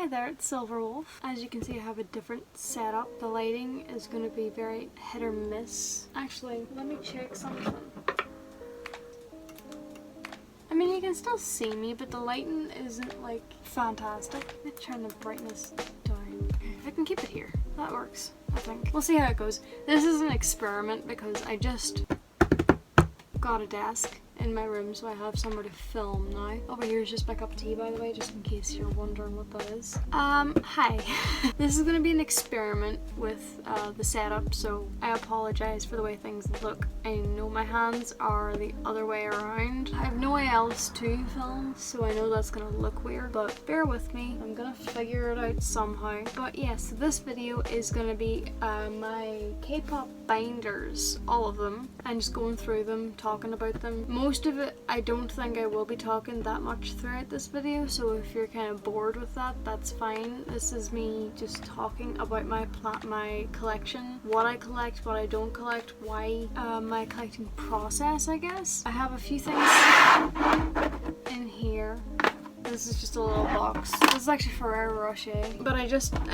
Hi there, it's Silver Wolf. As you can see, I have a different setup. The lighting is going to be very hit or miss. Actually, let me check something. I mean, you can still see me, but the lighting isn't like fantastic. Let me turn the brightness down. I can keep it here. That works, I think. We'll see how it goes. This is an experiment because I just got a desk in my room, so I have somewhere to film now. Over here is just my cup of tea, by the way, just in case you're wondering what that is. Hi. This is going to be an experiment with the setup, so I apologize for the way things look. I know my hands are the other way around. I have no way else to film, so I know that's going to look weird, but bear with me. I'm going to figure it out somehow. But yeah, so this video is going to be my K-pop binders, all of them. I'm just going through them, talking about them. Most of it, I don't think I will be talking that much throughout this video, so if you're kind of bored with that, that's fine. This is me just talking about my collection, what I collect, what I don't collect, why my collecting process, I guess. I have a few things in here. This is just a little box. This is actually Ferrero Rocher, but I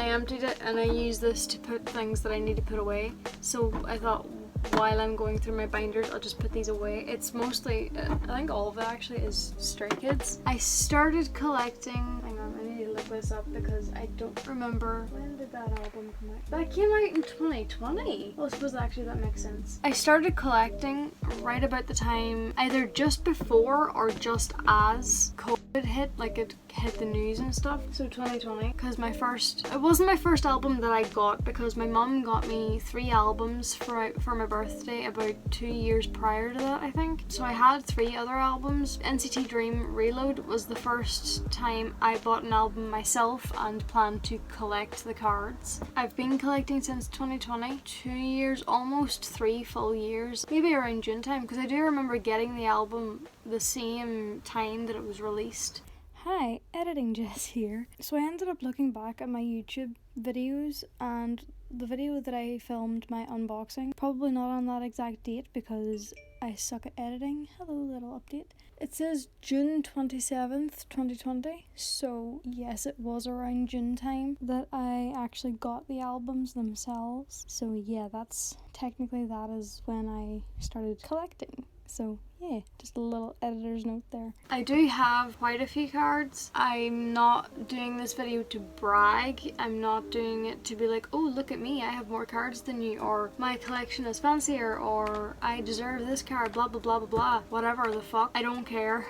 emptied it and I use this to put things that I need to put away. So I thought, while I'm going through my binders, I'll just put these away. It's mostly, I think all of it actually is Stray Kids. I started collecting, hang on, I need to look this up because I don't remember, when did that album come out? That came out in 2020. Well, I suppose actually that makes sense. I started collecting right about the time, either just before or just as COVID hit, like it hit the news and stuff. So 2020, because it wasn't my first album that I got, because my mum got me 3 albums for my birthday about 2 years prior to that, I think. So I had 3 other albums. NCT Dream Reload was the first time I bought an album myself and planned to collect the cards. I've been collecting since 2020, 2 years, almost 3 full years, maybe around June time, because I do remember getting the album the same time that it was released. Hi, Editing Jess here. So I ended up looking back at my YouTube videos, and the video that I filmed my unboxing, probably not on that exact date because I suck at editing. Hello, little update. It says June 27th, 2020. So yes, it was around June time that I actually got the albums themselves. So yeah, that is when I started collecting. So yeah, just a little editor's note there. I do have quite a few cards. I'm not doing this video to brag. I'm not doing it to be like, oh, look at me, I have more cards than you, or my collection is fancier, or I deserve this card, blah blah blah blah blah. Whatever the fuck. I don't care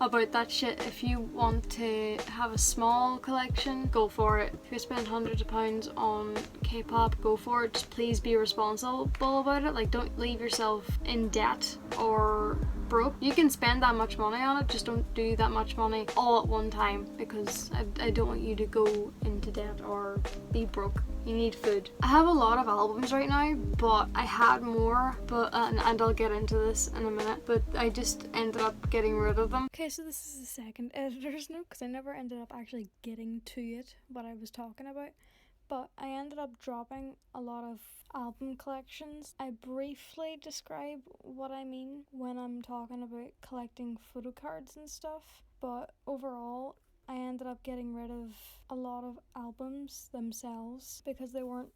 about that shit. If you want to have a small collection, go for it. If you spend hundreds of pounds on K-pop, go for it. Just please be responsible about it. Like, don't leave yourself in debt or broke. You can spend that much money on it, just don't do that much money all at one time, because I don't want you to go into debt or be broke. You need food. I have a lot of albums right now, but I had more, but and I'll get into this in a minute, but I just ended up getting rid of them. Okay, so this is the second editor's note, because I never ended up actually getting to it, what I was talking about. But I ended up dropping a lot of album collections. I briefly describe what I mean when I'm talking about collecting photo cards and stuff, but overall I ended up getting rid of a lot of albums themselves because they weren't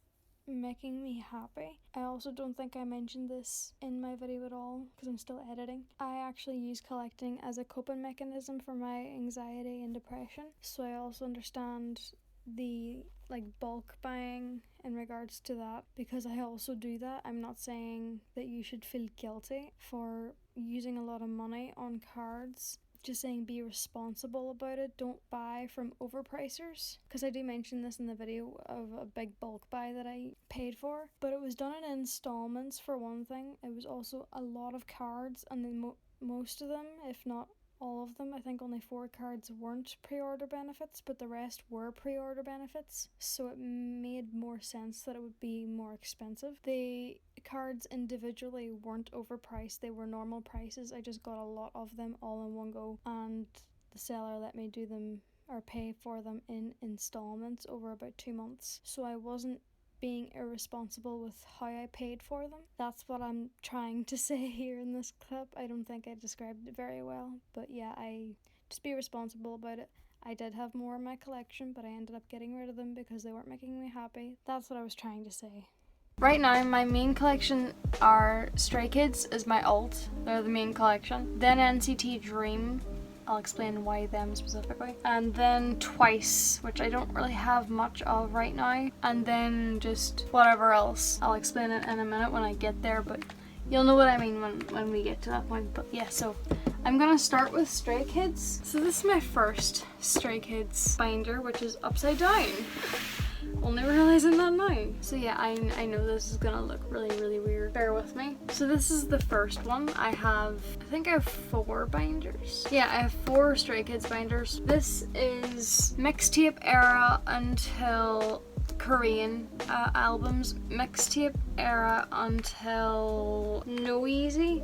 making me happy. I also don't think I mentioned this in my video at all because I'm still editing. I actually use collecting as a coping mechanism for my anxiety and depression, so I also understand the bulk buying in regards to that, because I also do that. I'm not saying that you should feel guilty for using a lot of money on cards, just saying be responsible about it. Don't buy from overpricers, because I do mention this in the video of a big bulk buy that I paid for, but it was done in installments for one thing. It was also a lot of cards, and then most of them, if not all of them, I think only 4 cards weren't pre-order benefits, but the rest were pre-order benefits, so it made more sense that it would be more expensive. The cards individually weren't overpriced, they were normal prices. I just got a lot of them all in one go, and the seller let me do them or pay for them in installments over about 2 months, so I wasn't being irresponsible with how I paid for them. That's what I'm trying to say here in this clip. I don't think I described it very well, but yeah, I just be responsible about it. I did have more in my collection, but I ended up getting rid of them because they weren't making me happy. That's what I was trying to say. Right now, my main collection are Stray Kids is my alt. They're the main collection. Then NCT Dream. I'll explain why them specifically. And then Twice, which I don't really have much of right now. And then just whatever else. I'll explain it in a minute when I get there, but you'll know what I mean when we get to that point. But yeah, so I'm gonna start with Stray Kids. So this is my first Stray Kids binder, which is upside down. Only realizing that now. So yeah, I know this is gonna look really, really weird. Bear with me. So this is the first one. I think I have 4 binders. Yeah, I have 4 Stray Kids binders. This is mixtape era until Korean albums, mixtape era until No Easy.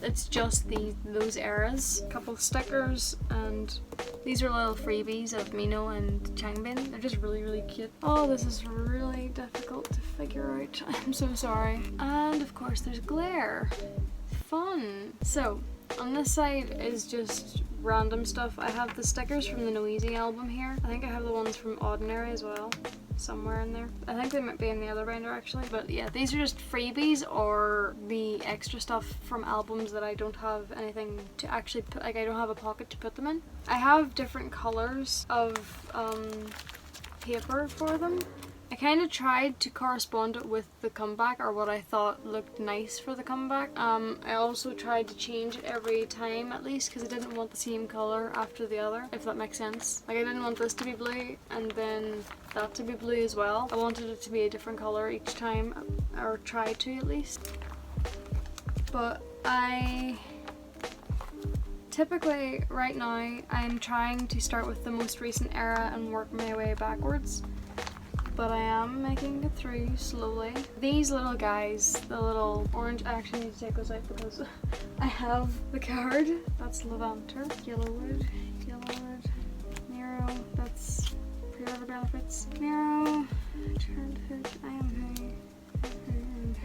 It's just those eras. A couple of stickers, and these are little freebies of Mino and Changbin. They're just really, really cute. Oh, this is really difficult to figure out. I'm so sorry. And of course there's glare. Fun. So on this side is just random stuff. I have the stickers from the No Easy album here. I think I have the ones from Ordinary as well, somewhere in there. I think they might be in the other binder actually, but yeah, these are just freebies or the extra stuff from albums that I don't have anything to actually put, like I don't have a pocket to put them in. I have different colors of paper for them. I kind of tried to correspond it with the comeback, or what I thought looked nice for the comeback. I also tried to change it every time at least, because I didn't want the same color after the other, if that makes sense. Like I didn't want this to be blue and then that to be blue as well. I wanted it to be a different color each time, or try to at least. But typically right now I'm trying to start with the most recent era and work my way backwards. But I am making it through slowly. These little guys, the little orange, I actually need to take those out because I have the card. That's Levanter, Yellowwood, Nero, that's pre-order benefits. Nero, childhood, I am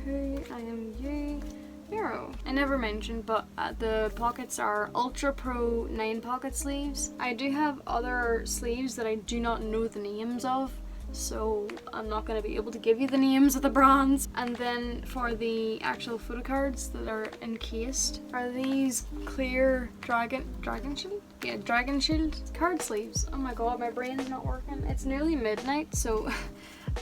who, I am you. Nero. I never mentioned, but the pockets are Ultra Pro 9 pocket sleeves. I do have other sleeves that I do not know the names of, so I'm not going to be able to give you the names of the brands. And then for the actual photo cards that are encased are these clear dragon shield? Yeah, dragon shield card sleeves. Oh my god, my brain's not working. It's nearly midnight, so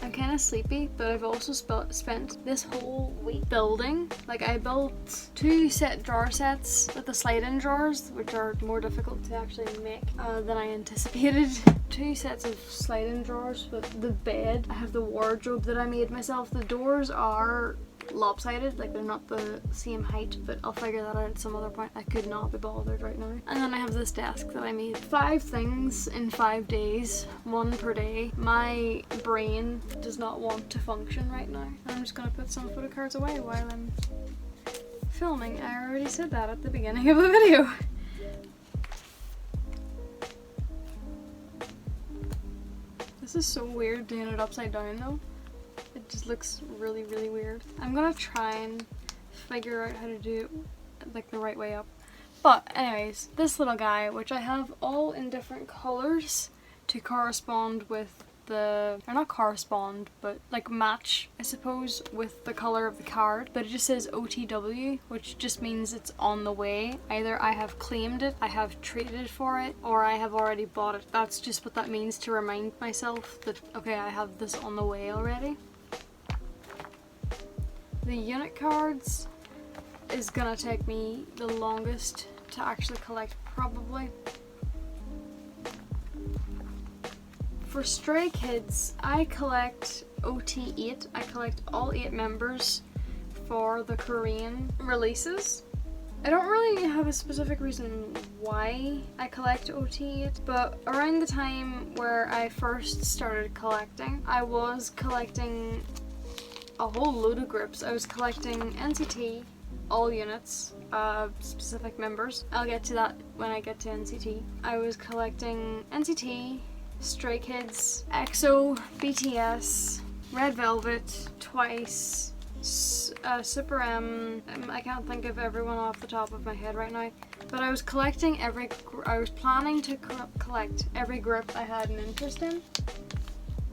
I'm kind of sleepy, but I've also spent this whole week building. Like I built 2 drawer sets with the slide-in drawers, which are more difficult to actually make than I anticipated. 2 sets of slide-in drawers with the bed. I have the wardrobe that I made myself. The doors are lopsided, like they're not the same height, but I'll figure that out at some other point. I could not be bothered right now. And then I have this desk that I made. 5 things in 5 days, 1 per day. My brain does not want to function right now. I'm just gonna put some photo cards away while I'm filming. I already said that at the beginning of the video. This is so weird doing it upside down though. It just looks really, really weird. I'm gonna try and figure out how to do it like the right way up. But anyways, this little guy, which I have all in different colors to correspond with the, or not correspond, but like match, I suppose, with the color of the card. But it just says OTW, which just means it's on the way. Either I have claimed it, I have traded for it, or I have already bought it. That's just what that means, to remind myself that, okay, I have this on the way already. The unit cards is gonna take me the longest to actually collect, probably. For Stray Kids, I collect OT8. I collect all 8 members for the Korean releases. I don't really have a specific reason why I collect OT8, but around the time where I first started collecting, I was collecting a whole load of groups. I was collecting NCT, all units, specific members. I'll get to that when I get to NCT. I was collecting NCT, Stray Kids, EXO, BTS, Red Velvet, Twice, Super M. I can't think of everyone off the top of my head right now. But I was collecting I was planning to collect every group I had an interest in.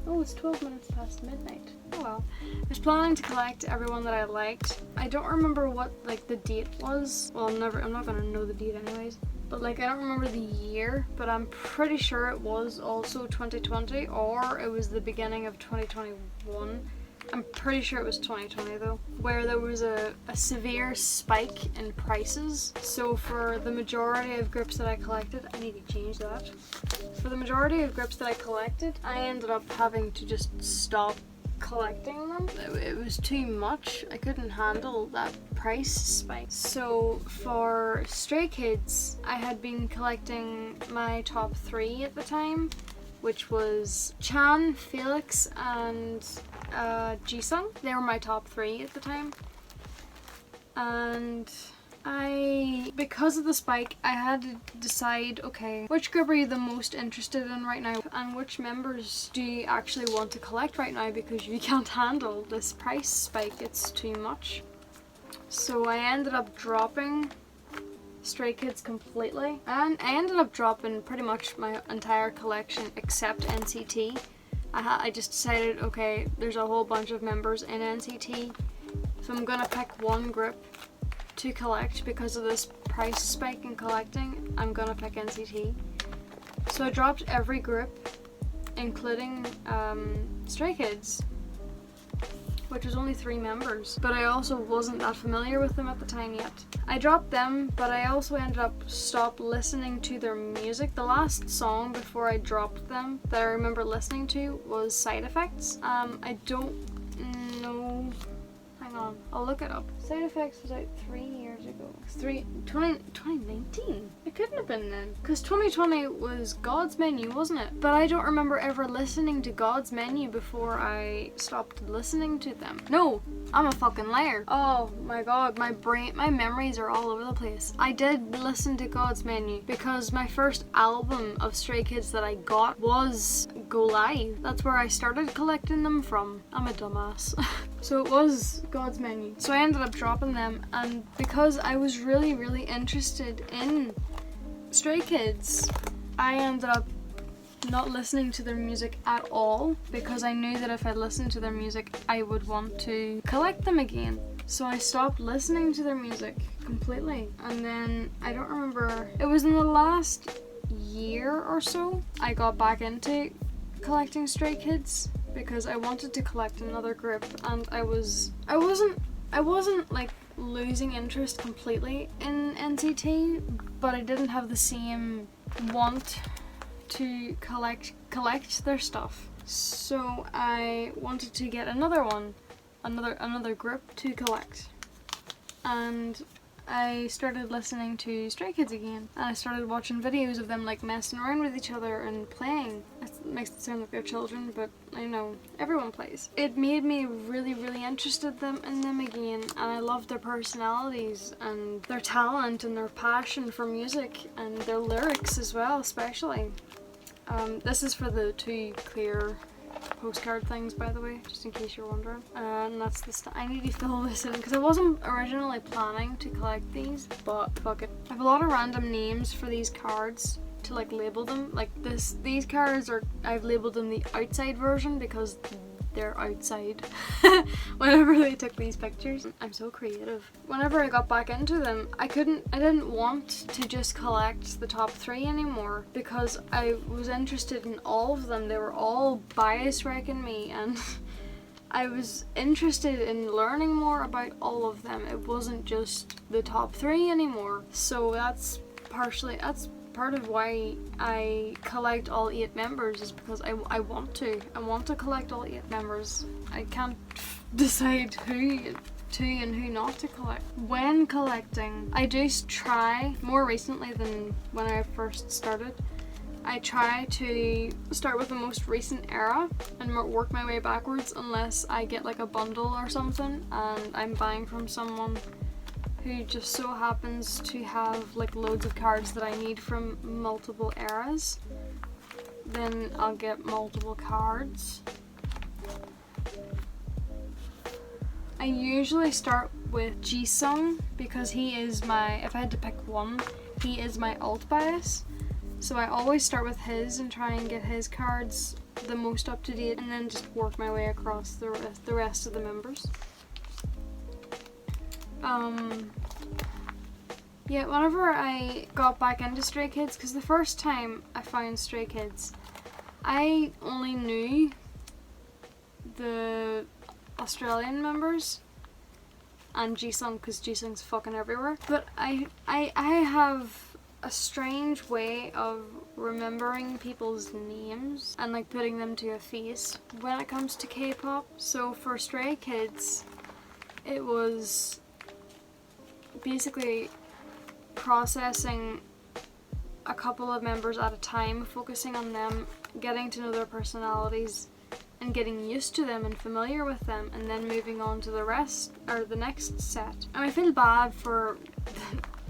Oh, it's 12 minutes past midnight. Oh well. I was planning to collect everyone that I liked. I don't remember what like the date was. Well, I'm not gonna know the date anyways. But like I don't remember the year, but I'm pretty sure it was also 2020 or it was the beginning of 2021. I'm pretty sure it was 2020 though, where there was a severe spike in prices. So for the majority of groups that I collected, I need to change that. For the majority of groups that I collected, I ended up having to just stop collecting them. It was too much. I couldn't handle that price spike. So for Stray Kids, I had been collecting my top 3 at the time, which was Chan, Felix, and Jisung. They were my top 3 at the time. And because of the spike, I had to decide, okay, which group are you the most interested in right now and which members do you actually want to collect right now because you can't handle this price spike, it's too much. So I ended up dropping Stray Kids completely, and I ended up dropping pretty much my entire collection except NCT. I just decided, okay, there's a whole bunch of members in NCT, so I'm gonna pick one group to collect because of this price spike in collecting. I'm gonna pick NCT. So I dropped every group, including Stray Kids, which was only 3 members, but I also wasn't that familiar with them at the time yet. I dropped them, but I also ended up stopped listening to their music. The last song before I dropped them that I remember listening to was Side Effects. I don't know. Hang on, I'll look it up. Side Effects was out 3 years ago. 2019? It couldn't have been then. Because 2020 was God's Menu, wasn't it? But I don't remember ever listening to God's Menu before I stopped listening to them. No, I'm a fucking liar. Oh my god, my memories are all over the place. I did listen to God's Menu because my first album of Stray Kids that I got was Go Live. That's where I started collecting them from. I'm a dumbass. So it was God's Menu. So I ended up dropping them, and because I was really interested in Stray Kids, I ended up not listening to their music at all because I knew that if I listened to their music I would want to collect them again. So I stopped listening to their music completely, and then I don't remember, it was in the last year or so I got back into collecting Stray Kids because I wanted to collect another group, and I wasn't like losing interest completely in NCT, but I didn't have the same want to collect their stuff. So I wanted to get another group to collect, and I started listening to Stray Kids again, and I started watching videos of them like messing around with each other and playing. It makes it sound like they're children, but I know everyone plays. It made me really interested in them again, and I loved their personalities and their talent and their passion for music and their lyrics as well, especially. This is for the 2 clear postcard things, by the way, just in case you're wondering. And that's the stuff. I need to fill this in because I wasn't originally planning to collect these, but fuck it. I have a lot of random names for these cards to like label them. Like these cards I've labeled them the outside version because they're outside whenever they took these pictures. I'm so creative. Whenever I got back into them, I didn't want to just collect the top 3 anymore because I was interested in all of them. They were all bias wrecking me, and I was interested in learning more about all of them. It wasn't just the top 3 anymore. So that's part of why I collect all 8 members, is because I want to collect all 8 members. I can't decide who to and who not to collect. When collecting, I do try, more recently than when I first started, I try to start with the most recent era and work my way backwards, unless I get like a bundle or something and I'm buying from someone who just so happens to have like loads of cards that I need from multiple eras. Then I'll get multiple cards. I usually start with Jisung because he is my, if I had to pick one, he is my alt bias. So I always start with his and try and get his cards the most up to date, and then just work my way across the rest of the members. Yeah, whenever I got back into Stray Kids, because the first time I found Stray Kids, I only knew the Australian members and Jisung, because Jisung's fucking everywhere. But I have a strange way of remembering people's names and like putting them to a face when it comes to K-pop. So for Stray Kids, it was basically processing a couple of members at a time, focusing on them, getting to know their personalities and getting used to them and familiar with them, and then moving on to the rest or the next set. And I feel bad for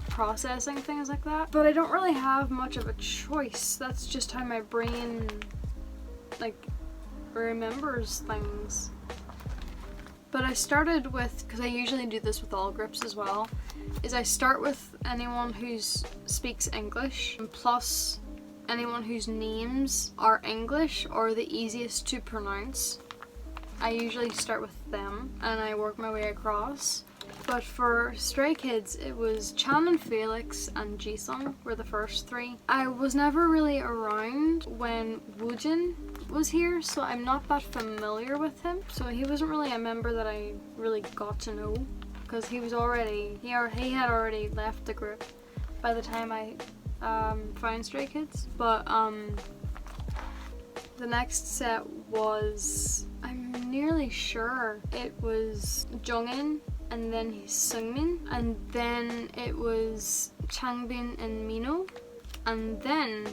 processing things like that, but I don't really have much of a choice. That's just how my brain like remembers things. But I started with, because I usually do this with all groups as well, is I start with anyone who speaks English plus anyone whose names are English or the easiest to pronounce. I usually start with them and I work my way across. But for Stray Kids, it was Chan and Felix and Jisung were the first three. I was never really around when Woojin was here, so I'm not that familiar with him. So he wasn't really a member that I really got to know, because he had already left the group by the time I found Stray Kids. But the next set was, I'm nearly sure it was Jongin, and then Seungmin, and then it was Changbin and Mino, and then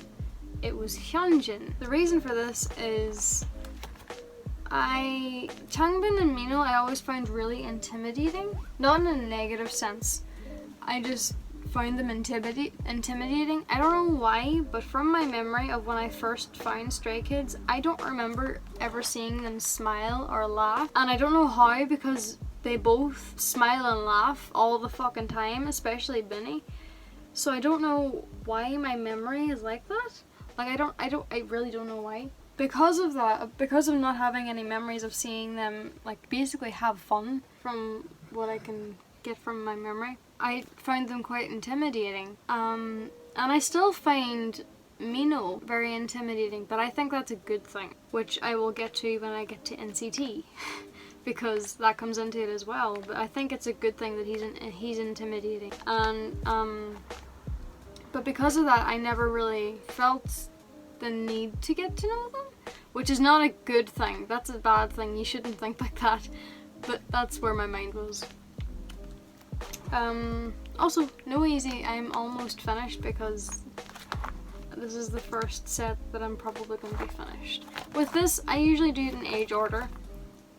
it was Hyunjin. The reason for this is Changbin and Mino I always found really intimidating. Not in a negative sense. I just find them intimidating. I don't know why, but from my memory of when I first found Stray Kids, I don't remember ever seeing them smile or laugh. And I don't know how, because they both smile and laugh all the fucking time, especially Binny. So I don't know why my memory is like that. Like I really don't know why. Because of that, because of not having any memories of seeing them like basically have fun from what I can get from my memory, I found them quite intimidating. And I still find Mino very intimidating, but I think that's a good thing, which I will get to when I get to NCT. Because that comes into it as well, but I think it's a good thing that he's intimidating. And but because of that, I never really felt the need to get to know them, which is not a good thing. That's a bad thing. You shouldn't think like that, but that's where my mind was. Also, no easy. I'm almost finished because this is the first set that I'm probably going to be finished. With this, I usually do it in age order,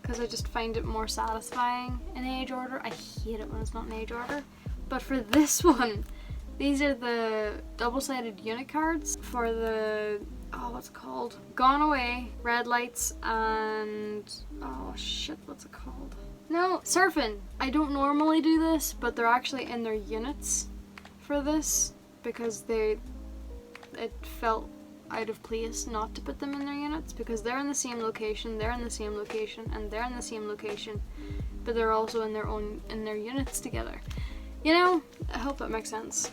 because I just find it more satisfying in age order. I hate it when it's not in age order. But for this one, these are the double-sided unit cards for the, what's it called? Gone Away, Red Lights, and, oh shit, what's it called? No, Surfing. I don't normally do this, but they're actually in their units for this, because it felt out of place not to put them in their units, because they're in the same location, they're in the same location, and they're in the same location, but they're also in their units together. You know, I hope that makes sense.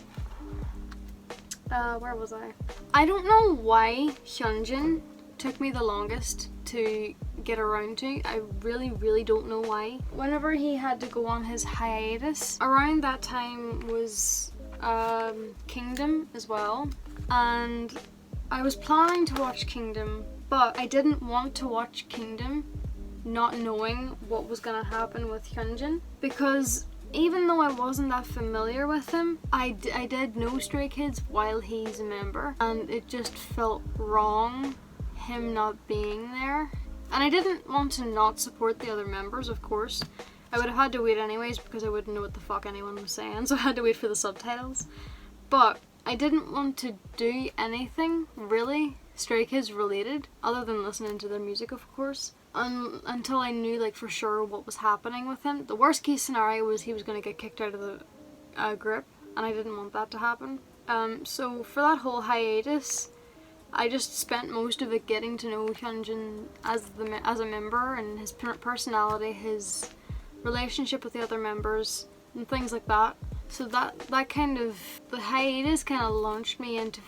Where was I? I don't know why Hyunjin took me the longest to get around to. I really don't know why. Whenever he had to go on his hiatus, around that time was Kingdom as well, and I was planning to watch Kingdom, but I didn't want to watch Kingdom not knowing what was gonna happen with Hyunjin, because even though I wasn't that familiar with him, I did know Stray Kids while he's a member, and it just felt wrong, him not being there. And I didn't want to not support the other members, of course. I would have had to wait anyways, because I wouldn't know what the fuck anyone was saying, so I had to wait for the subtitles. But I didn't want to do anything really Stray Kids related, other than listening to their music, of course, until I knew like for sure what was happening with him. The worst case scenario was he was going to get kicked out of the group, and I didn't want that to happen. So for that whole hiatus, I just spent most of it getting to know Hyunjin as a member and his personality, his relationship with the other members, and things like that. So that kind of, the hiatus kind of launched me into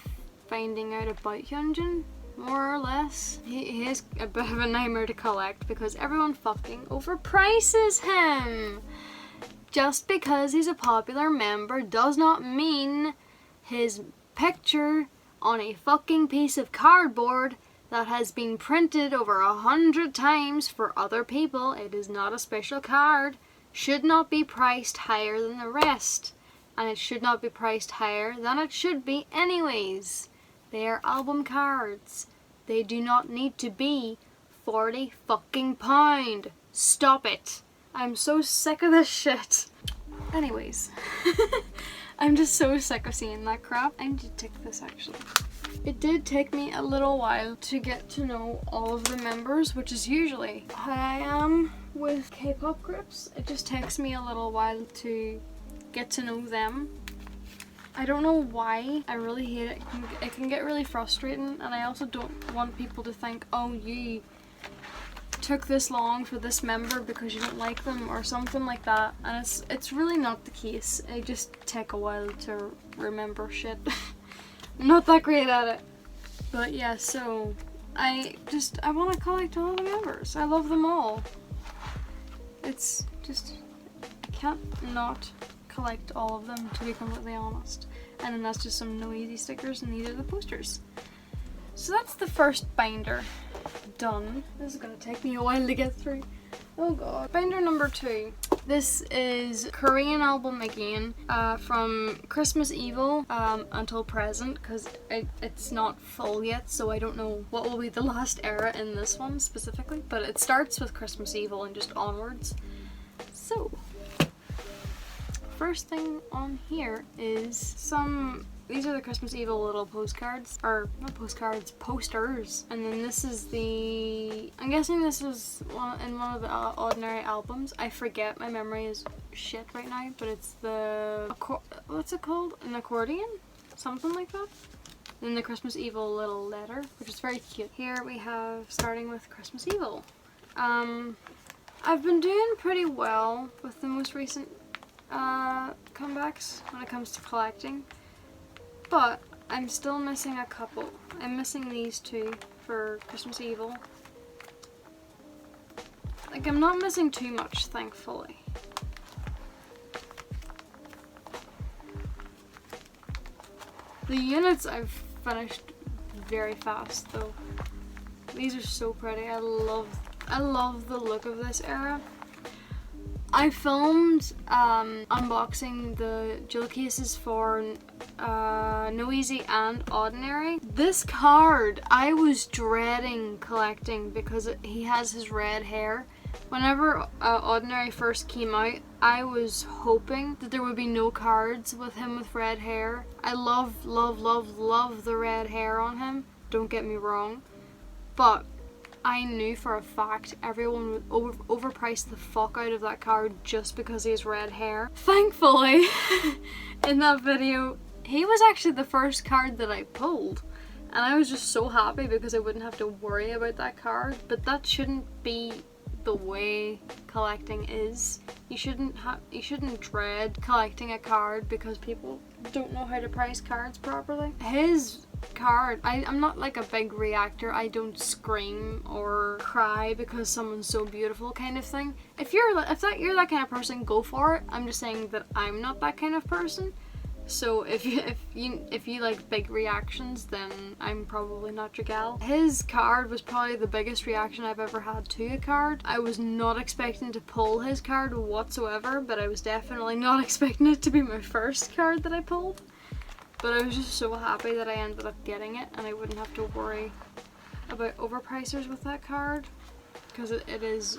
finding out about Hyunjin, more or less. He is a bit of a nightmare to collect because everyone fucking overprices him. Just because he's a popular member does not mean his picture on a fucking piece of cardboard that has been printed over 100 times for other people, it is not a special card, should not be priced higher than the rest. And it should not be priced higher than it should be anyways. They are album cards. They do not need to be 40 fucking pound. Stop it. I'm so sick of this shit. Anyways, I'm just so sick of seeing that crap. I need to tick this actually. It did take me a little while to get to know all of the members, which is usually how I am with K-pop groups. It just takes me a little while to get to know them. I don't know why. I really hate it. It can get really frustrating, and I also don't want people to think, oh, you took this long for this member because you don't like them or something like that, and it's really not the case. I just take a while to remember shit. I'm not that great at it. But yeah, so I want to collect all the members. I love them all. It's just, I can't not collect all of them, to be completely honest. And then that's just some noisy stickers, and these are the posters. So that's the first binder done. This is gonna take me a while to get through. Oh god. Binder number 2. This is Korean album again, from Christmas Evil until present, because it's not full yet, so I don't know what will be the last era in this one specifically, but it starts with Christmas Evil and just onwards. So, first thing on here is these are the Christmas Evil little postcards, or not postcards, posters. And then this is I'm guessing this is in one of the Ordinary albums. I forget, my memory is shit right now, but it's what's it called? An accordion? Something like that. Then the Christmas Evil little letter, which is very cute. Here we have, starting with Christmas Evil. I've been doing pretty well with the most recent comebacks when it comes to collecting. But I'm still missing a couple. I'm missing these two for Christmas Evil. Like, I'm not missing too much, thankfully. The units I've finished very fast though. These are so pretty. I love the look of this era. I filmed unboxing the jewel cases for Noisy and Ordinary. This card I was dreading collecting because he has his red hair. Whenever Ordinary first came out, I was hoping that there would be no cards with him with red hair. I love the red hair on him, don't get me wrong, but I knew for a fact everyone would overprice the fuck out of that card just because he has red hair. Thankfully, in that video, he was actually the first card that I pulled. And I was just so happy because I wouldn't have to worry about that card. But that shouldn't be the way collecting is. You shouldn't dread collecting a card because people don't know how to price cards properly. His card, I'm not like a big reactor. I don't scream or cry because someone's so beautiful kind of thing. If you're that kind of person, go for it. I'm just saying that I'm not that kind of person. So if you like big reactions, then I'm probably not your gal. His card was probably the biggest reaction I've ever had to a card. I was not expecting to pull his card whatsoever, but I was definitely not expecting it to be my first card that I pulled. But I was just so happy that I ended up getting it and I wouldn't have to worry about overpricers with that card, because it is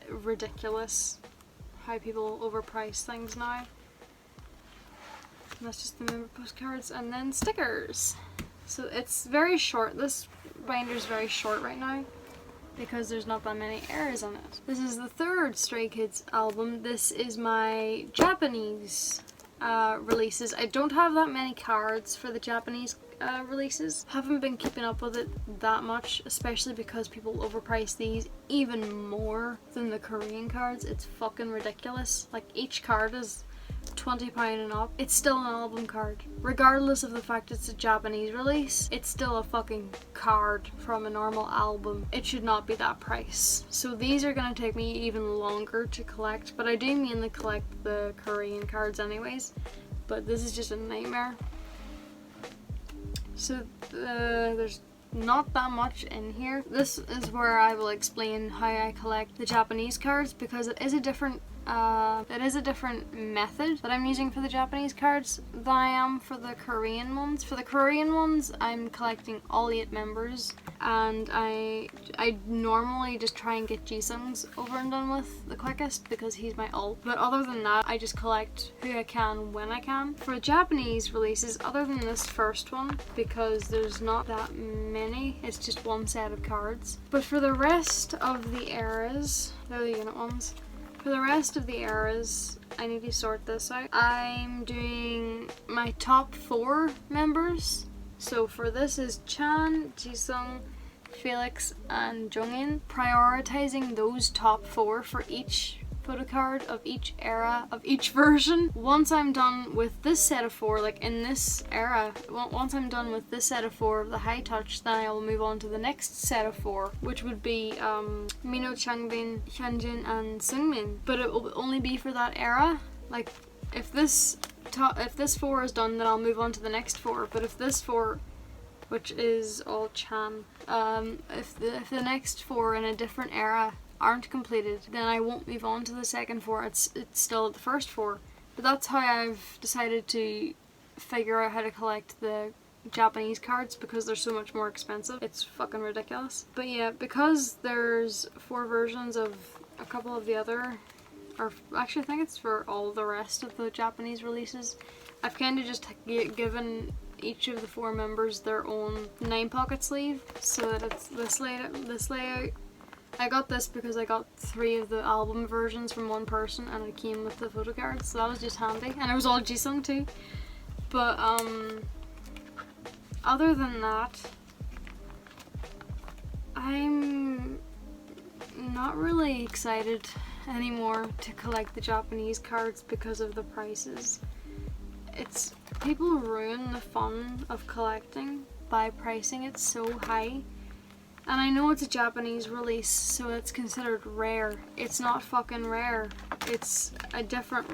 ridiculous how people overprice things now. And that's just the member postcards, and then stickers. So it's very short. This binder's very short right now because there's not that many errors on it. This is the third Stray Kids album. This is my Japanese releases. I don't have that many cards for the Japanese releases. Haven't been keeping up with it that much, especially because people overprice these even more than the Korean cards. It's fucking ridiculous. Like, each card is £20 and up. It's still an album card. Regardless of the fact it's a Japanese release, it's still a fucking card from a normal album. It should not be that price. So these are gonna take me even longer to collect, but I do mainly collect the Korean cards anyways. But this is just a nightmare. So there's not that much in here. This is where I will explain how I collect the Japanese cards, because it is a different method that I'm using for the Japanese cards than I am for the Korean ones. For the Korean ones, I'm collecting all 8 members, and I normally just try and get Jisung's over and done with the quickest because he's my ult. But other than that, I just collect who I can when I can. For Japanese releases, other than this first one, because there's not that many, it's just one set of cards. But for the rest of the eras, they're the unit ones. For the rest of the eras, I need to sort this out. I'm doing my top 4 members. So for this is Chan, Jisung, Felix and Jongin. Prioritizing those top 4 for each photo card of each era, of each version. Once I'm done with this set of 4, like in this era, once I'm done with this set of 4 of the high touch, then I will move on to the next set of 4, which would be Mino, Changbin, Hyunjin and Seungmin. But it will only be for that era. Like, if this 4 is done, then I'll move on to the next 4. But if this 4, which is all Chan, if the next 4 in a different era aren't completed, then I won't move on to the second 4. It's still the first 4. But that's how I've decided to figure out how to collect the Japanese cards, because they're so much more expensive. It's fucking ridiculous. But yeah, because there's 4 versions of a couple of the other, or actually I think it's for all the rest of the Japanese releases, I've kind of just given each of the 4 members their own 9-pocket sleeve, so that it's this layout. I got this because I got 3 of the album versions from one person and it came with the photo cards, so that was just handy. And it was all Jisung too. But other than that, I'm not really excited anymore to collect the Japanese cards because of the prices. People ruin the fun of collecting by pricing it so high. And I know it's a Japanese release, so it's considered rare. It's not fucking rare. It's a different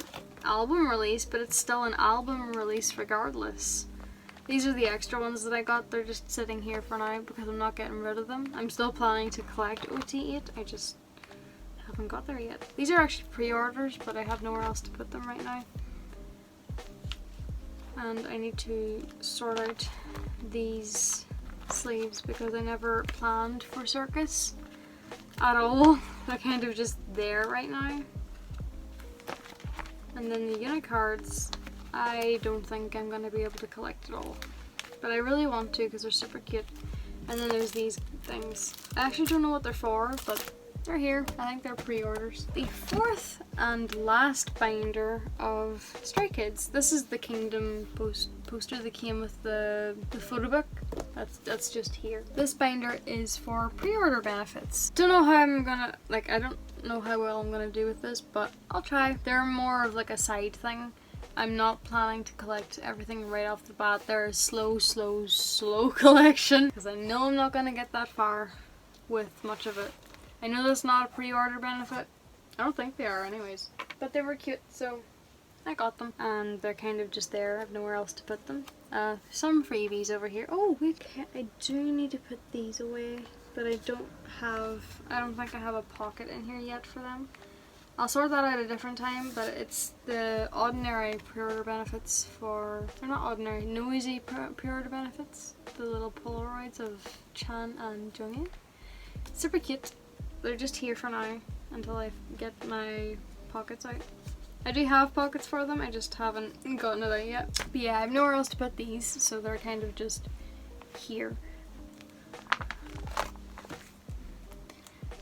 album release, but it's still an album release regardless. These are the extra ones that I got. They're just sitting here for now because I'm not getting rid of them. I'm still planning to collect OT8. I just haven't got there yet. These are actually pre-orders, but I have nowhere else to put them right now. And I need to sort out these sleeves because I never planned for circus at all. They're kind of just there right now. And then the unit cards, I don't think I'm going to be able to collect at all, but I really want to because they're super cute. And then there's these things. I actually don't know what they're for, but they're here. I think they're pre-orders. The 4th and last binder of Stray Kids. This is the Kingdom poster that came with the photo book. That's just here. This binder is for pre-order benefits. Don't know how I'm gonna, like, I don't know how well I'm gonna do with this, but I'll try. They're more of like a side thing. I'm not planning to collect everything right off the bat. They're a slow collection because I know I'm not gonna get that far with much of it. I know that's not a pre-order benefit. I don't think they are anyways. But they were cute, so I got them. And they're kind of just there. I have nowhere else to put them. Some freebies over here. Oh, wait, I do need to put these away. But I don't think I have a pocket in here yet for them. I'll sort that out at a different time, but it's the ordinary pre-order benefits for... They're not ordinary, noisy pre-order benefits. The little Polaroids of Chan and Jongin. Super cute. They're just here for now until I get my pockets out. I do have pockets for them, I just haven't gotten it out yet. But yeah, I have nowhere else to put these, so they're kind of just here.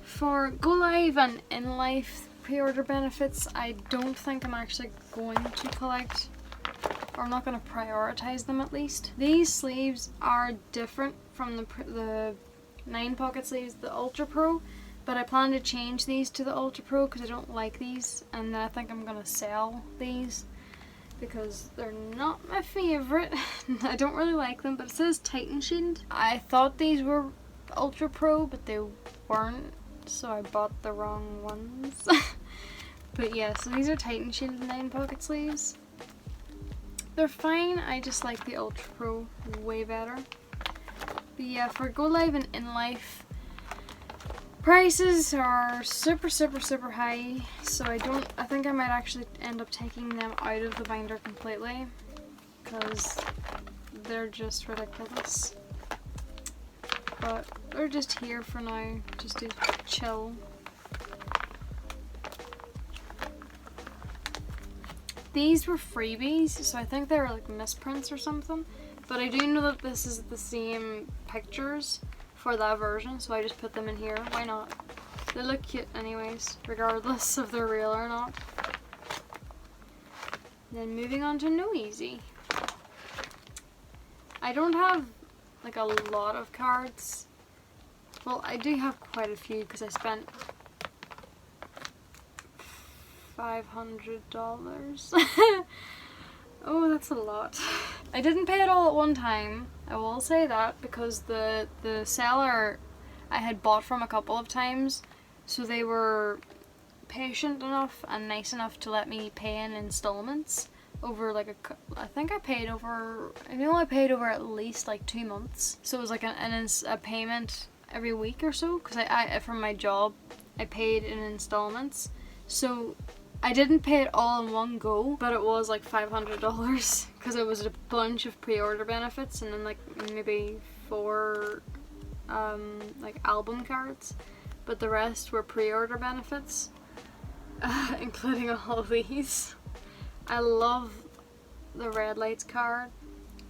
For Go Live and In Life pre-order benefits, I don't think I'm actually going to collect or I'm not going to prioritize them at least. These sleeves are different from the 9 pocket sleeves, the Ultra Pro, but I plan to change these to the Ultra Pro because I don't like these, and then I think I'm going to sell these because they're not my favourite. I don't really like them, but it says Titan Shield. I thought these were Ultra Pro, but they weren't, so I bought the wrong ones. But yeah, so these are Titan Shield 9 pocket sleeves. They're fine, I just like the Ultra Pro way better. But yeah, for Go Live and In Life, prices are super high, so I think I might actually end up taking them out of the binder completely because they're just ridiculous. But they're just here for now, just to chill. These were freebies, so I think they were like misprints or something. But I do know that this is the same pictures for that version, so I just put them in here. Why not? They look cute anyways, regardless if they're real or not. Then moving on to No Easy. I don't have like a lot of cards. Well, I do have quite a few because I spent $500. Oh, that's a lot. I didn't pay it all at one time, I will say that, because the seller I had bought from a couple of times, so they were patient enough and nice enough to let me pay in installments over like I think I know I paid over at least like 2 months. So it was like a payment every week or so, because I from my job I paid in installments. So I didn't pay it all in one go, but it was like $500 because it was a bunch of pre-order benefits and then like maybe 4 like album cards, but the rest were pre-order benefits, including all of these. I love the Red Lights card,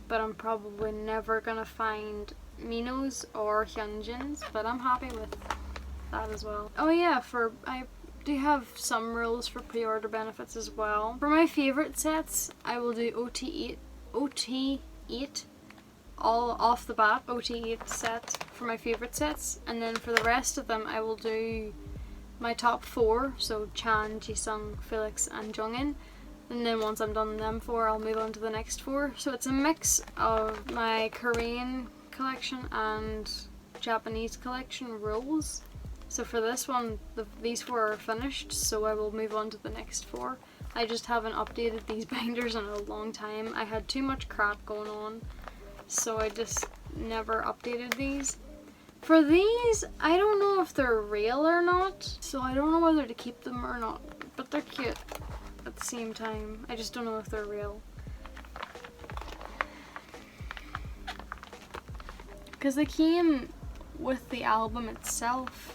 but I'm probably never gonna find Minos or Hyunjins, but I'm happy with that as well. Oh yeah, I do have some rules for pre-order benefits as well. For my favourite sets, I will do OT8 all off the bat, OT8 set for my favourite sets, and then for the rest of them I will do my top 4, so Chan, Jisung, Felix and Jungin, and then once I'm done with them 4 I'll move on to the next 4. So it's a mix of my Korean collection and Japanese collection rules. So for this one, these 4 are finished, so I will move on to the next 4. I just haven't updated these binders in a long time. I had too much crap going on, so I just never updated these. For these, I don't know if they're real or not, so I don't know whether to keep them or not, but they're cute at the same time. I just don't know if they're real. Because they came with the album itself.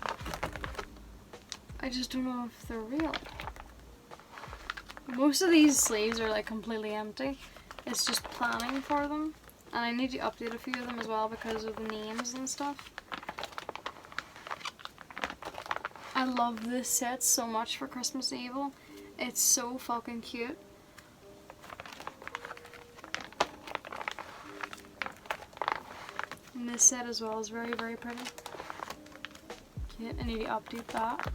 I just don't know if they're real. Most of these sleeves are like completely empty. It's just planning for them. And I need to update a few of them as well because of the names and stuff. I love this set so much for Christmas Evil. It's so fucking cute. And this set as well is very pretty. Cute. I need to update that.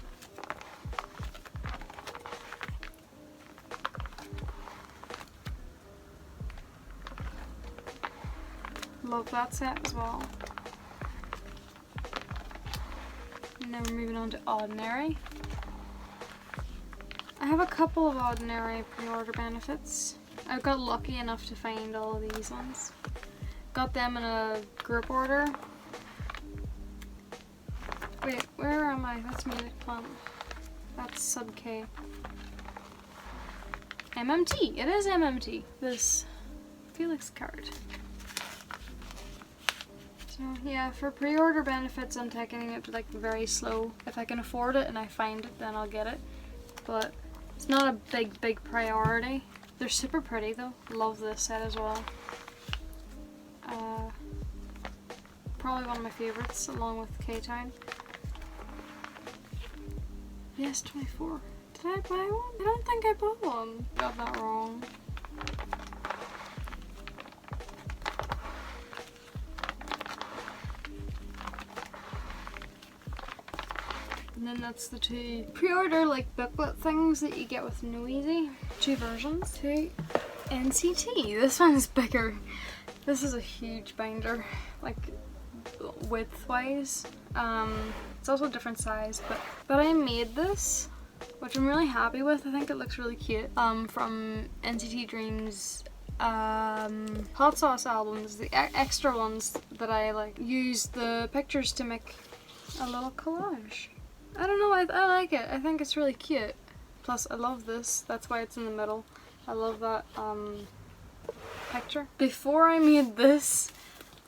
Love that set as well. And then we're moving on to Ordinary. I have a couple of Ordinary pre-order benefits. I got lucky enough to find all of these ones. Got them in a group order. Wait, where am I? That's Music Planet. That's Sub K. MMT! It is MMT. This Felix card. So yeah, for pre-order benefits I'm taking it like very slow. If I can afford it and I find it, then I'll get it. But it's not a big priority. They're super pretty though. Love this set as well. Probably one of my favorites along with K-Town. Yes, 24. Did I buy one? I don't think I bought one. Got that wrong. And then that's the two pre-order like booklet things that you get with Noisy. Two versions. Two NCT. This one's bigger. This is a huge binder, like width-wise. It's also a different size, but I made this, which I'm really happy with. I think it looks really cute. From NCT Dream's Hot Sauce albums, the extra ones that I like, use the pictures to make a little collage. I don't know, I like it. I think it's really cute. Plus I love this, that's why it's in the middle. I love that picture. Before I made this,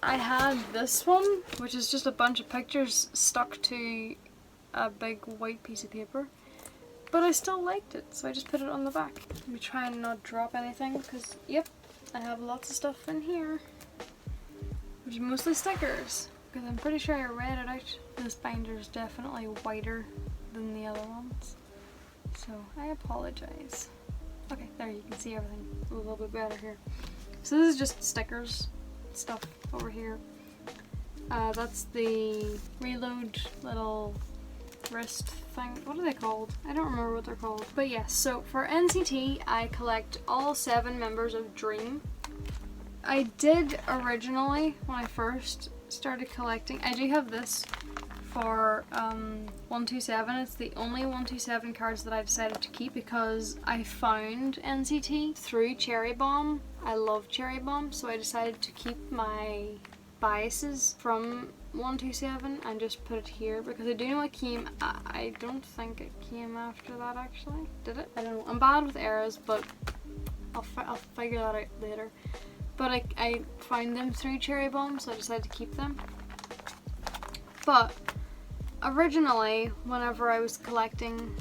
I had this one, which is just a bunch of pictures stuck to a big white piece of paper. But I still liked it, so I just put it on the back. Let me try and not drop anything, because yep, I have lots of stuff in here. Which is mostly stickers, because I'm pretty sure I read it out. This binder is definitely whiter than the other ones. So I apologize. Okay, there you can see everything a little bit better here. So this is just stickers stuff over here. That's the reload little wrist thing. What are they called? I don't remember what they're called. But yes, so for NCT, I collect all 7 members of Dream. I did originally, when I first started collecting, I do have this for 127. It's the only 127 cards that I decided to keep because I found NCT through Cherry Bomb. I love Cherry Bomb, so I decided to keep my biases from 127 and just put it here because I do know it came. I don't think it came after that actually. Did it? I don't know. I'm bad with eras, but I'll figure that out later. But I found them through Cherry Bomb, so I decided to keep them. But originally, whenever I was collecting,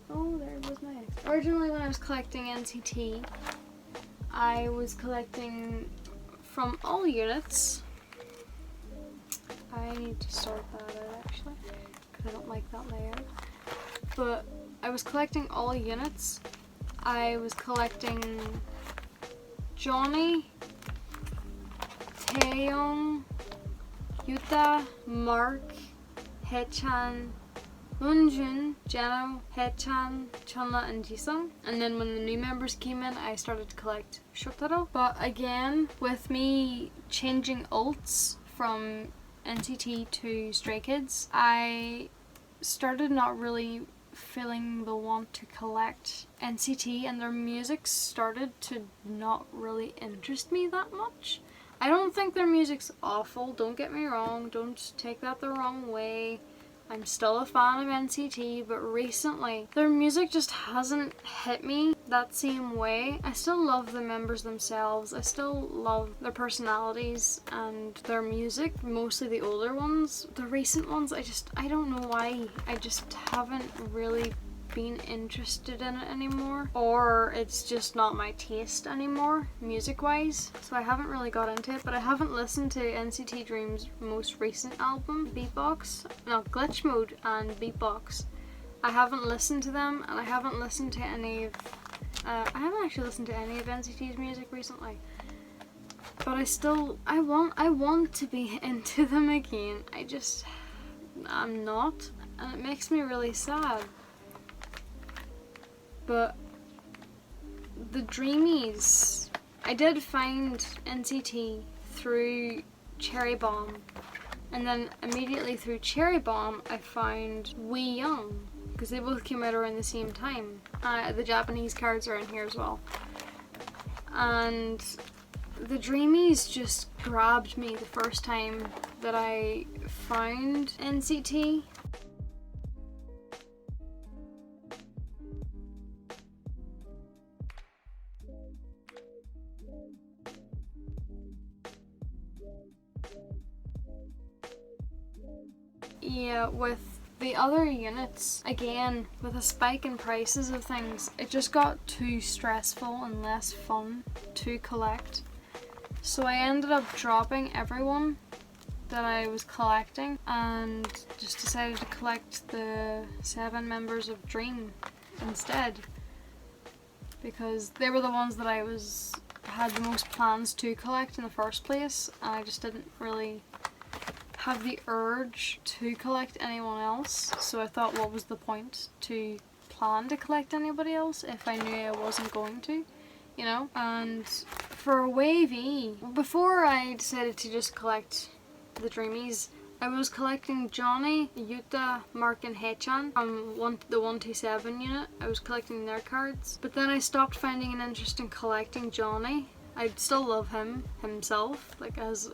oh, there was my ex. Originally, when I was collecting NCT, I was collecting from all units. I need to sort that out actually, because I don't like that layout. But I was collecting all units. I was collecting Johnny, Taeyong, Yuta, Mark, Haechan, Moonjun, Jeno, Haechan, Chunla, and Jisung. And then when the new members came in, I started to collect Shotaro. But again, with me changing alts from NCT to Stray Kids, I started not really feeling the want to collect NCT, and their music started to not really interest me that much. I don't think their music's awful, don't get me wrong, don't take that the wrong way. I'm still a fan of NCT, but recently their music just hasn't hit me that same way. I still love the members themselves, I still love their personalities and their music, mostly the older ones. The recent ones, I don't know why, I just haven't really been interested in it anymore, or it's just not my taste anymore music wise, so I haven't really got into it. But I haven't listened to NCT Dream's most recent album, Glitch Mode and Beatbox. I haven't listened to them, and I haven't listened to any of I haven't actually listened to any of NCT's music recently, but I want to be into them again. I'm not, and it makes me really sad. But the Dreamies, I did find NCT through Cherry Bomb, and then immediately through Cherry Bomb I found We Young, because they both came out around the same time. The Japanese cards are in here as well. And the Dreamies just grabbed me the first time that I found NCT. Yeah, with the other units, again, with a spike in prices of things, it just got too stressful and less fun to collect. So I ended up dropping everyone that I was collecting and just decided to collect the 7 members of Dream instead, because they were the ones that I had the most plans to collect in the first place, and I just didn't really have the urge to collect anyone else, so I thought what was the point to plan to collect anybody else if I knew I wasn't going to, you know? And for Wavy, before I decided to just collect the Dreamies, I was collecting Johnny, Yuta, Mark and Haechan from the 127 unit. I was collecting their cards, but then I stopped finding an interest in collecting Johnny. I still love him himself, like as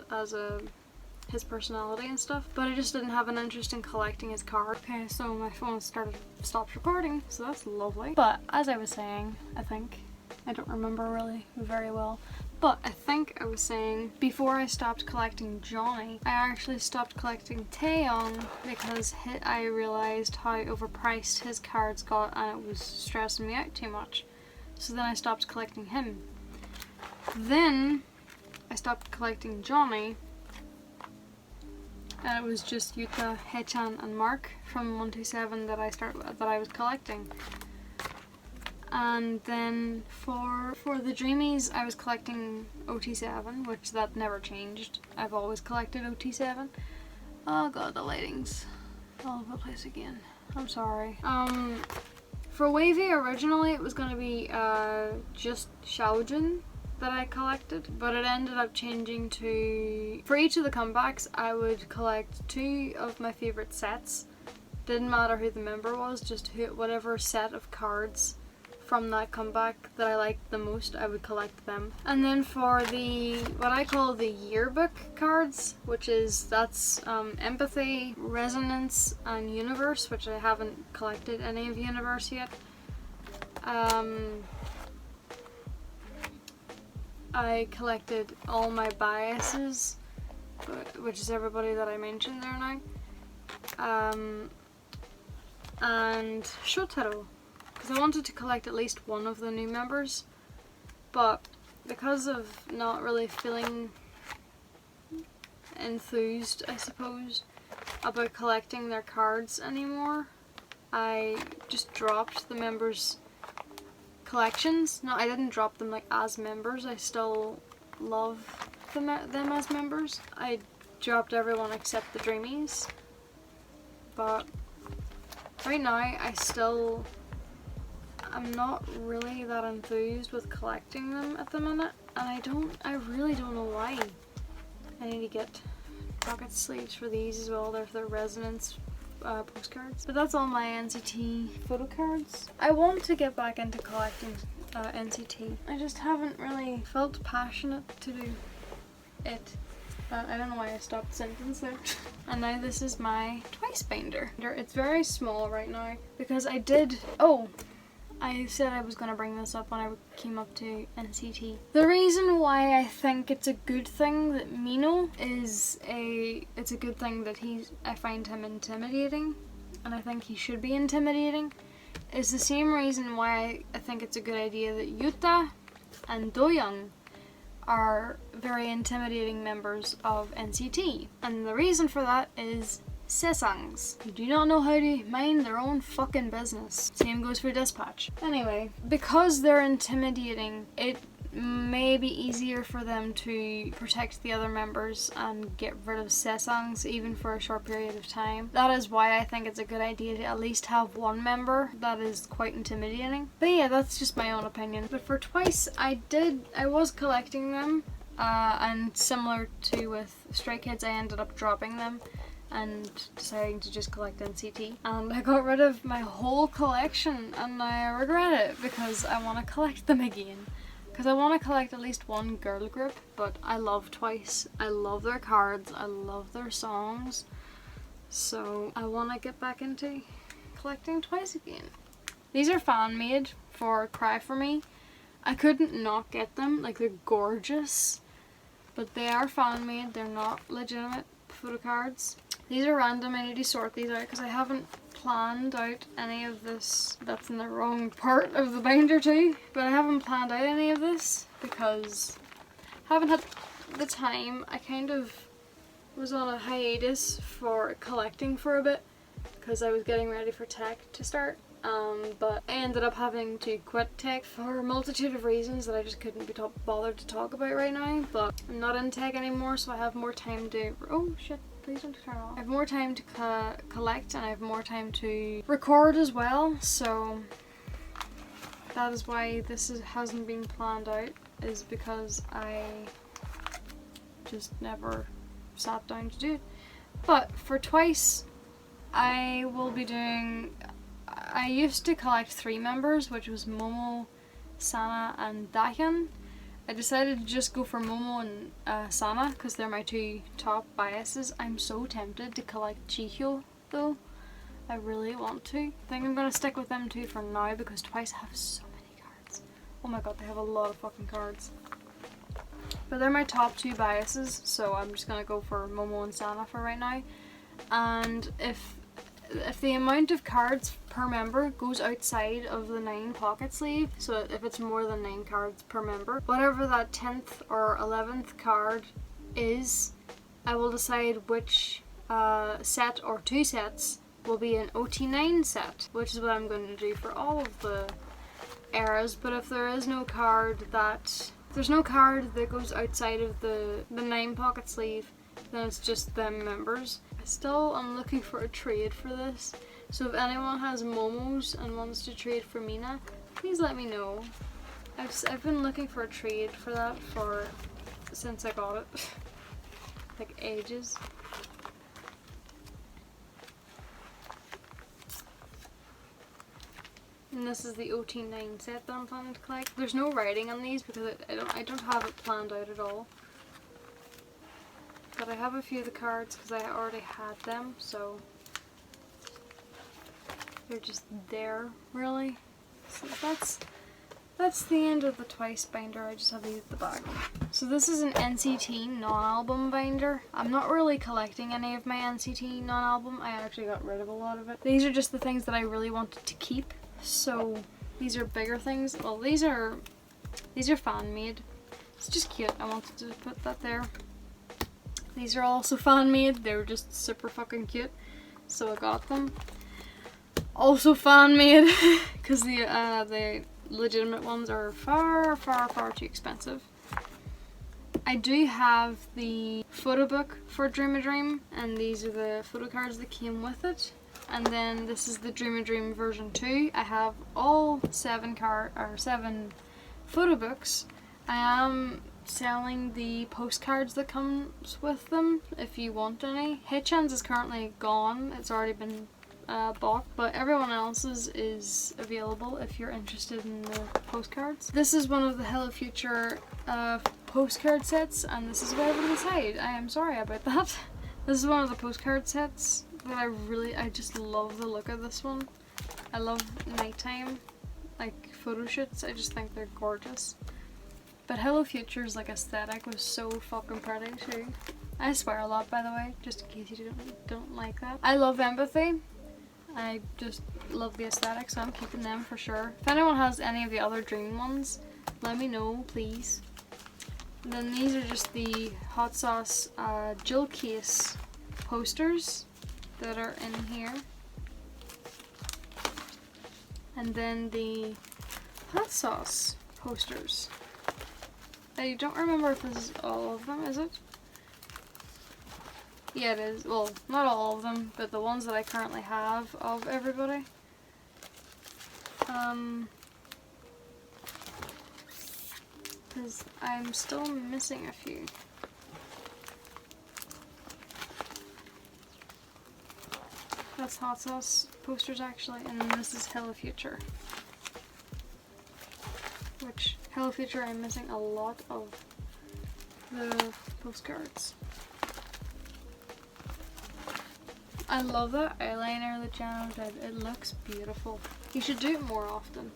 his personality and stuff, but I just didn't have an interest in collecting his card. Okay, so my phone stopped recording, so that's lovely. But as I was saying, I don't remember really very well, but I think I was saying before I stopped collecting Johnny, I actually stopped collecting Taeyong because I realized how overpriced his cards got and it was stressing me out too much. So then I stopped collecting him. Then I stopped collecting Johnny, and it was just Yuta, Haechan and Mark from 127 that I was collecting. And then for the Dreamies, I was collecting OT7, which that never changed. I've always collected OT7. Oh god, the lighting's all over the place again. I'm sorry. For Wavy, originally it was gonna be just Xiaojun that I collected, but it ended up changing to, for each of the comebacks, I would collect 2 of my favorite sets. Didn't matter who the member was, just whatever set of cards from that comeback that I liked the most, I would collect them. And then for what I call the yearbook cards, that's Empathy, Resonance, and Universe, which I haven't collected any of Universe yet. I collected all my biases, which is everybody that I mentioned there now. And Shotaro, because I wanted to collect at least one of the new members, but because of not really feeling enthused, I suppose, about collecting their cards anymore, I just dropped the members' collections. No, I didn't drop them like as members. I still love them as members. I dropped everyone except the Dreamies, but right now I'm not really that enthused with collecting them at the minute, and I really don't know why. I need to get pocket sleeves for these as well. They're for the Resonance postcards. But that's all my NCT photo cards. I want to get back into collecting NCT. I just haven't really felt passionate to do it. I don't know why I stopped the sentence there. And now this is my Twice binder. It's very small right now because I said I was going to bring this up when I came up to NCT. The reason why I think it's a good thing that Mino it's a good thing that I find him intimidating, and I think he should be intimidating, is the same reason why I think it's a good idea that Yuta and Doyoung are very intimidating members of NCT. And the reason for that is sesangs, who do not know how to mind their own fucking business. Same goes for Dispatch. Anyway, because they're intimidating, it may be easier for them to protect the other members and get rid of sesangs even for a short period of time. That is why I think it's a good idea to at least have one member that is quite intimidating. But yeah, that's just my own opinion. But for Twice, I was collecting them, and similar to with Stray Kids, I ended up dropping them and deciding to just collect NCT. And I got rid of my whole collection, and I regret it because I want to collect them again. Because I want to collect at least one girl group, but I love Twice. I love their cards, I love their songs. So I want to get back into collecting Twice again. These are fan made for Cry For Me. I couldn't not get them, like they're gorgeous. But they are fan made, they're not legitimate photo cards. These are random, I need to sort these out because I haven't planned out any of this. That's in the wrong part of the binder too. But I haven't planned out any of this because I haven't had the time. I kind of was on a hiatus for collecting for a bit because I was getting ready for tech to start. But I ended up having to quit tech for a multitude of reasons that I just couldn't be bothered to talk about right now. But I'm not in tech anymore, so I have more time to... Oh shit. Please don't turn it off. I have more time to collect, and I have more time to record as well, so that is why hasn't been planned out, is because I just never sat down to do it. But for twice, I will be doing, I used to collect 3 members, which was Momo, Sana and Dahyun. I decided to just go for Momo and Sana because they're my 2 top biases. I'm so tempted to collect Jihyo though. I really want to. I think I'm going to stick with them 2 for now because Twice have so many cards. Oh my god, they have a lot of fucking cards. But they're my top 2 biases, so I'm just going to go for Momo and Sana for right now. And if the amount of cards per member goes outside of the 9 pocket sleeve, so if it's more than 9 cards per member, whatever that 10th or 11th card is, I will decide which set or 2 sets will be an OT9 set, which is what I'm going to do for all of the eras. But if there is no card that, if there's no card that goes outside of the 9 pocket sleeve, then it's just them members. I still am looking for a trade for this, so if anyone has Momos and wants to trade for Mina, please let me know. I've been looking for a trade for that since I got it. Like ages. And this is the OT9 set that I'm planning to collect. There's no writing on these because I don't have it planned out at all. But I have a few of the cards because I already had them, so they're just there, really. So that's the end of the Twice binder. I just have these at the back. So this is an NCT non-album binder. I'm not really collecting any of my NCT non-album. I actually got rid of a lot of it. These are just the things that I really wanted to keep. So these are bigger things. Well, these are fan made. It's just cute. I wanted to put that there. These are also fan made. They were just super fucking cute, so I got them. Also fan made because the legitimate ones are far too expensive. I do have the photo book for Dream a Dream, and these are the photo cards that came with it. And then this is the Dream a Dream version 2. I have all 7 photo books. I am selling the postcards that comes with them if you want any. Hitchan's is currently gone. It's already been bought, but everyone else's is available if you're interested in the postcards. This is one of the Hello Future postcard sets, and this is what I decided. I am sorry about that. This is one of the postcard sets that I just love the look of this one. I love nighttime like photo shoots. I just think they're gorgeous. But Hello Future's like aesthetic was so fucking pretty too. I swear a lot, by the way, just in case you don't like that. I love Empathy. I just love the aesthetic, so I'm keeping them for sure. If anyone has any of the other Dream ones, let me know, please. And then these are just the Hot Sauce Jewel Case posters that are in here. And then the Hot Sauce posters. I don't remember if this is all of them, is it? Yeah, it is. Well, not all of them, but the ones that I currently have of everybody. Because I'm still missing a few. That's Hot Sauce posters actually, and then this is Hello Future. Which, Hello Future, I'm missing a lot of the postcards. I love that eyeliner that Jana did. It looks beautiful. You should do it more often.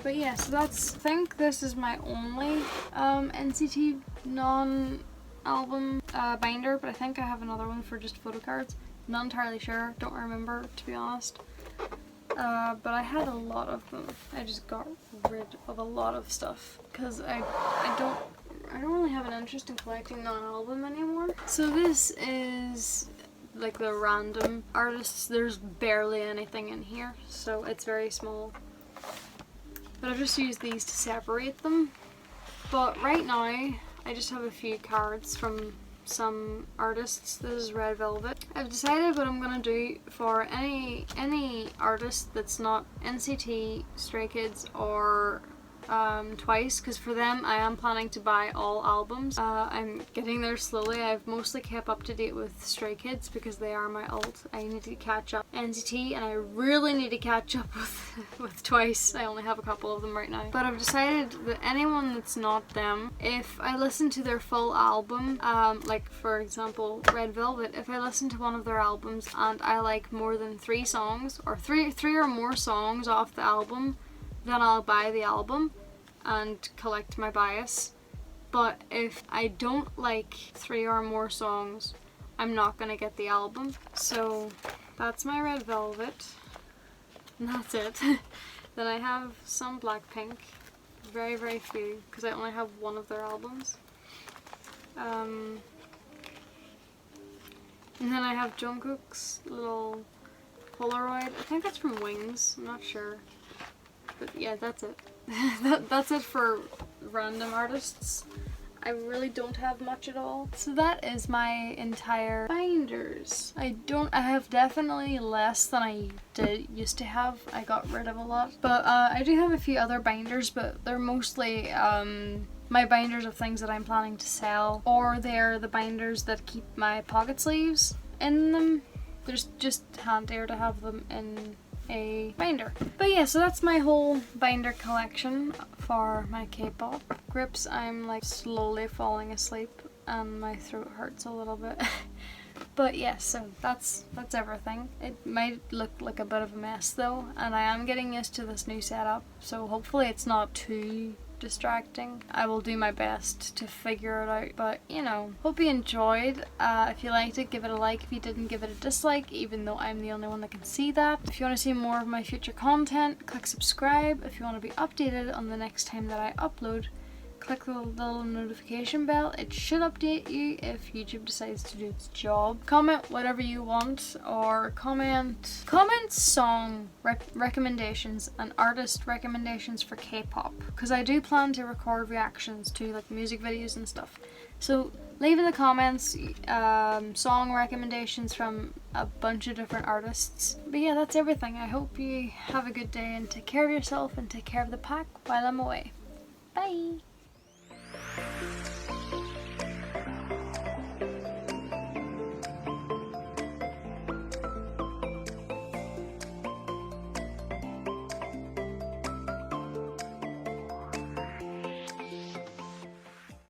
But yeah, so I think this is my only NCT non-album binder, but I think I have another one for just photo cards. Not entirely sure, don't remember to be honest. But I had a lot of them. I just got rid of a lot of stuff because I don't really have an interest in collecting non-album anymore. So this is like the random artists. There's barely anything in here, so it's very small. But I've just used these to separate them. But right now, I just have a few cards from some artists. This is Red Velvet. I've decided what I'm gonna do for any artist that's not NCT, Stray Kids, or Twice, because for them I am planning to buy all albums. I'm getting there slowly. I've mostly kept up to date with Stray Kids because they are my alt. I need to catch up NCT, and I really need to catch up with Twice. I only have a couple of them right now. But I've decided that anyone that's not them, if I listen to their full album, like for example Red Velvet, if I listen to one of their albums and I like more than 3 songs, or three or more songs off the album, then I'll buy the album and collect my bias. But if I don't like 3 or more songs, I'm not gonna get the album. So that's my Red Velvet, and that's it. Then I have some Blackpink, very few, because I only have one of their albums. And then I have Jungkook's little Polaroid. I think that's from Wings, I'm not sure. But yeah, that's it. That's it for random artists. I really don't have much at all. So that is my entire binders. I have definitely less than I used to have. I got rid of a lot. But I do have a few other binders, but they're mostly my binders of things that I'm planning to sell, or they're the binders that keep my pocket sleeves in them. There's just handier to have them in a binder. But yeah, so that's my whole binder collection for my K-pop grips. I'm like slowly falling asleep and my throat hurts a little bit. But yeah, so that's everything. It might look like a bit of a mess though, and I am getting used to this new setup, so hopefully it's not too distracting. I will do my best to figure it out, but you know, hope you enjoyed. If you liked it, give it a like. If you didn't, give it a dislike, even though I'm the only one that can see that. If you want to see more of my future content, click subscribe. If you want to be updated on the next time that I upload, click the little notification bell. It should update you if YouTube decides to do its job. Comment whatever you want, or comment song recommendations and artist recommendations for K-pop, because I do plan to record reactions to like music videos and stuff. So leave in the comments song recommendations from a bunch of different artists. But yeah, that's everything. I hope you have a good day and take care of yourself and take care of the pack while I'm away. Bye!